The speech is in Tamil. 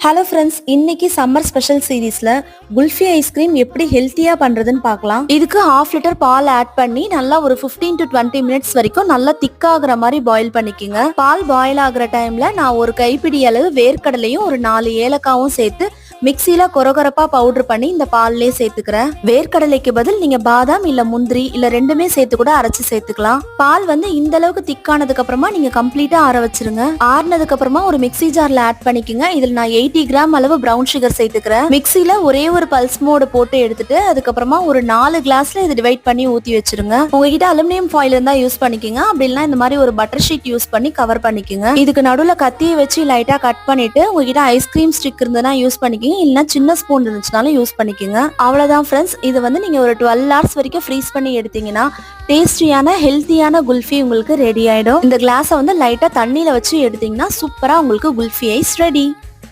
ஹலோ ஃப்ரெண்ட்ஸ், இன்னைக்கு சம்மர் ஸ்பெஷல் சீரீஸ்ல குல்ஃபி ஐஸ்கிரீம் எப்படி ஹெல்த்தியா பண்றதுன்னு பார்க்கலாம். இதுக்கு 1/2 லிட்டர் பால் ஆட் பண்ணி நல்லா ஒரு 15 to 20 மினிட்ஸ் வரைக்கும் நல்லா திக்காகிற மாதிரி பாயில் பண்ணிக்கோங்க. பால் பாயில் ஆகுற டைம்ல நான் ஒரு கைப்பிடி அளவு வேர்க்கடலையும் ஒரு 4 ஏலக்காவும் சேர்த்து மிக்சியில கொரகொரப்பா பவுடர் பண்ணி இந்த பால்லே சேர்த்துக்கிறேன். வேர்க்கடலைக்கு பதில் நீங்க பாதாம் இல்ல முந்திரி இல்ல ரெண்டுமே சேர்த்து கூட அரைச்சு சேர்த்துக்கலாம். பால் வந்து இந்த அளவுக்கு திக்கானதுக்கு அப்புறமா நீங்க கம்ப்ளீட்டா ஆற வச்சிருங்க. ஆறுனதுக்கு அப்புறமா ஒரு மிக்சி ஜார்ல ஆட் பண்ணிக்கோங்க. இதுல நான் 80 கிராம் அளவு பிரவுன் சுகர் சேர்த்துக்கிறேன். மிக்சியில ஒரே ஒரு பல்ஸ் மோடு போட்டு எடுத்துட்டு அதுக்கப்புறமா ஒரு 4 கிளாஸ்ல இது டிவைட் பண்ணி ஊத்தி வச்சிருங்க. உங்ககிட்ட அலுமினியம் ஃபாயில் இருந்தா யூஸ் பண்ணிக்கோங்க. அப்படி இல்லைன்னா இந்த மாதிரி ஒரு பட்டர் ஷீட் யூஸ் பண்ணி கவர் பண்ணிக்கோங்க. இதுக்கு நடுவுல கத்தியை வச்சு லைட்டா கட் பண்ணிட்டு உங்ககிட்ட ஐஸ்கிரீம் ஸ்டிக் இருந்ததுன்னா யூஸ் பண்ணிக்கோங்க. இல்லைன்னா சின்ன ஸ்பூன் இருந்துச்சுனாலும் யூஸ் பண்ணிக்கோங்க. அவ்வளவுதான் ஃப்ரெண்ட்ஸ். இது வந்து நீங்க ஒரு 12 hours வரைக்கும் ஃப்ரீஸ் பண்ணி எடுத்தீங்கன்னா டேஸ்டியான ஹெல்த்தியான குல்ஃபி உங்களுக்கு ரெடி ஆயிடும். இந்த கிளாஸை வந்து லைட்டா தண்ணியில வச்சு எடுத்தீங்கன்னா சூப்பரா உங்களுக்கு குல்ஃபி ஐஸ் ரெடி.